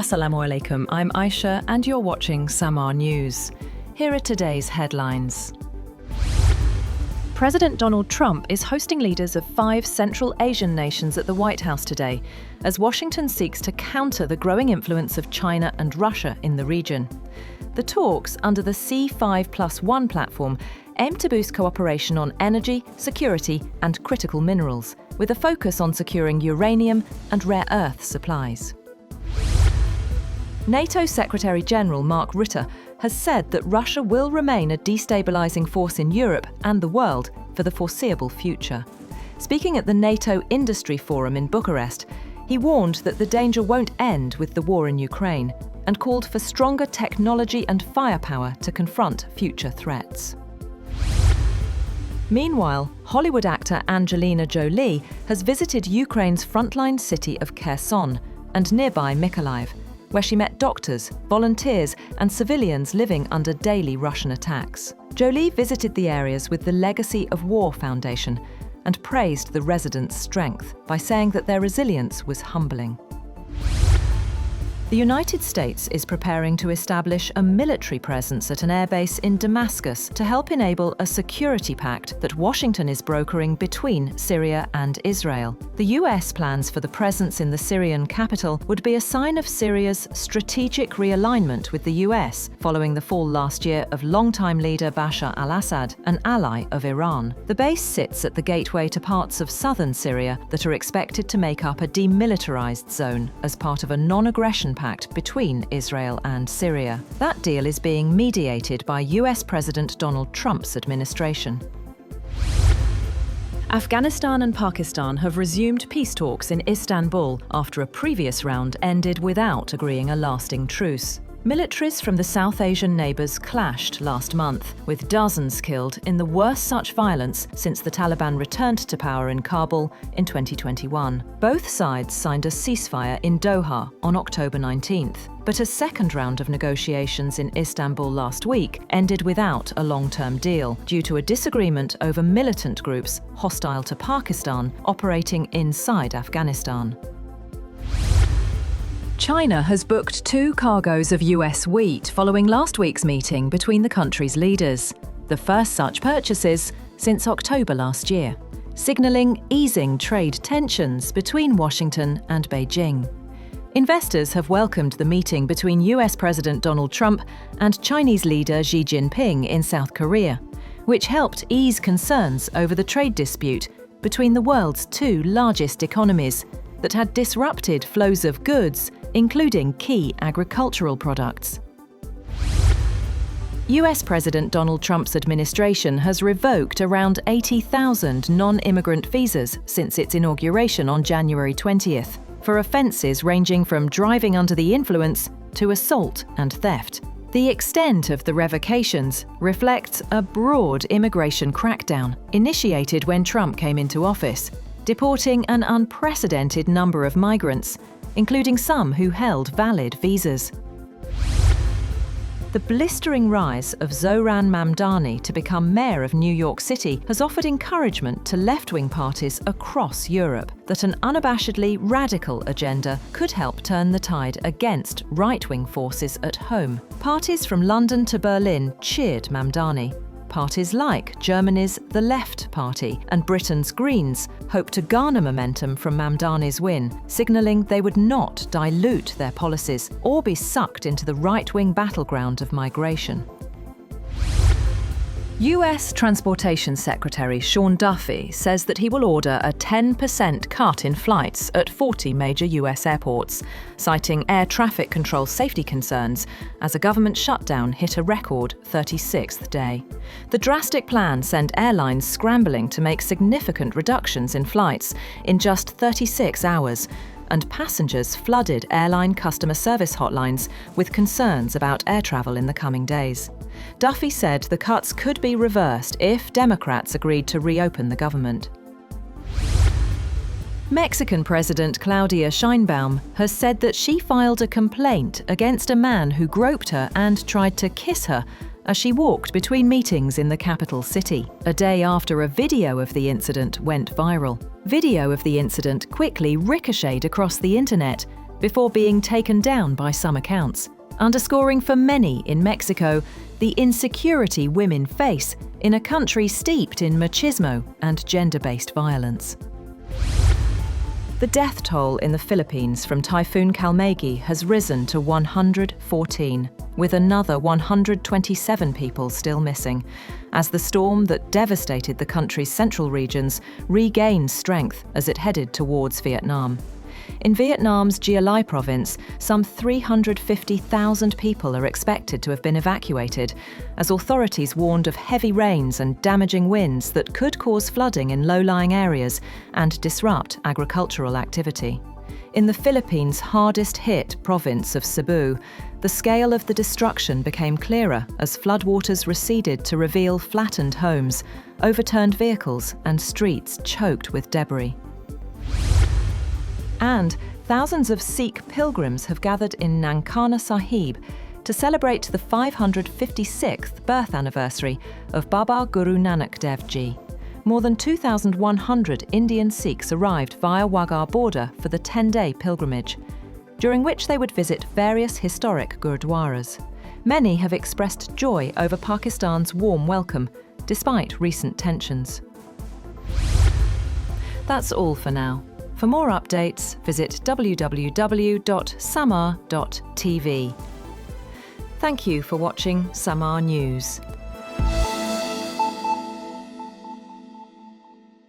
Assalamu alaikum, I'm Aisha and you're watching Samar News. Here are today's headlines. President Donald Trump is hosting leaders of 5 Central Asian nations at the White House today, as Washington seeks to counter the growing influence of China and Russia in the region. The talks, under the C5+1 platform, aim to boost cooperation on energy, security and critical minerals, with a focus on securing uranium and rare earth supplies. NATO Secretary-General Mark Rutte has said that Russia will remain a destabilising force in Europe and the world for the foreseeable future. Speaking at the NATO Industry Forum in Bucharest, he warned that the danger won't end with the war in Ukraine and called for stronger technology and firepower to confront future threats. Meanwhile, Hollywood actor Angelina Jolie has visited Ukraine's frontline city of Kherson and nearby Mykolaiv, where she met doctors, volunteers and civilians living under daily Russian attacks. Jolie visited the areas with the Legacy of War Foundation and praised the residents' strength by saying that their resilience was humbling. The United States is preparing to establish a military presence at an airbase in Damascus to help enable a security pact that Washington is brokering between Syria and Israel. The US plans for the presence in the Syrian capital would be a sign of Syria's strategic realignment with the US following the fall last year of longtime leader Bashar al-Assad, an ally of Iran. The base sits at the gateway to parts of southern Syria that are expected to make up a demilitarized zone as part of a non-aggression pact between Israel and Syria. That deal is being mediated by US President Donald Trump's administration. Afghanistan and Pakistan have resumed peace talks in Istanbul after a previous round ended without agreeing a lasting truce. Militaries from the South Asian neighbours clashed last month, with dozens killed in the worst such violence since the Taliban returned to power in Kabul in 2021. Both sides signed a ceasefire in Doha on October 19th, but a second round of negotiations in Istanbul last week ended without a long-term deal due to a disagreement over militant groups hostile to Pakistan operating inside Afghanistan. China has booked 2 cargoes of US wheat following last week's meeting between the country's leaders, the first such purchases since October last year, signalling easing trade tensions between Washington and Beijing. Investors have welcomed the meeting between US President Donald Trump and Chinese leader Xi Jinping in South Korea, which helped ease concerns over the trade dispute between the world's 2 largest economies that had disrupted flows of goods, including key agricultural products. US President Donald Trump's administration has revoked around 80,000 non-immigrant visas since its inauguration on January 20th, for offences ranging from driving under the influence to assault and theft. The extent of the revocations reflects a broad immigration crackdown initiated when Trump came into office, deporting an unprecedented number of migrants, including some who held valid visas. The blistering rise of Zohran Mamdani to become mayor of New York City has offered encouragement to left-wing parties across Europe that an unabashedly radical agenda could help turn the tide against right-wing forces at home. Parties from London to Berlin cheered Mamdani. Parties like Germany's The Left Party and Britain's Greens hope to garner momentum from Mamdani's win, signalling they would not dilute their policies or be sucked into the right-wing battleground of migration. US Transportation Secretary Sean Duffy says that he will order a 10% cut in flights at 40 major US airports, citing air traffic control safety concerns as a government shutdown hit a record 36th day. The drastic plan sent airlines scrambling to make significant reductions in flights in just 36 hours, and passengers flooded airline customer service hotlines with concerns about air travel in the coming days. Duffy said the cuts could be reversed if Democrats agreed to reopen the government. Mexican President Claudia Sheinbaum has said that she filed a complaint against a man who groped her and tried to kiss her as she walked between meetings in the capital city, a day after a video of the incident went viral. Video of the incident quickly ricocheted across the internet, before being taken down by some accounts, underscoring for many in Mexico the insecurity women face in a country steeped in machismo and gender-based violence. The death toll in the Philippines from Typhoon Kalmegi has risen to 114, with another 127 people still missing, as the storm that devastated the country's central regions regains strength as it headed towards Vietnam. In Vietnam's Gia Lai province, some 350,000 people are expected to have been evacuated, as authorities warned of heavy rains and damaging winds that could cause flooding in low-lying areas and disrupt agricultural activity. In the Philippines' hardest-hit province of Cebu, the scale of the destruction became clearer as floodwaters receded to reveal flattened homes, overturned vehicles, and streets choked with debris. And thousands of Sikh pilgrims have gathered in Nankana Sahib to celebrate the 556th birth anniversary of Baba Guru Nanak Dev Ji. More than 2,100 Indian Sikhs arrived via Wagah border for the 10-day pilgrimage, during which they would visit various historic gurdwaras. Many have expressed joy over Pakistan's warm welcome, despite recent tensions. That's all for now. For more updates, visit www.samar.tv. Thank you for watching Samar News.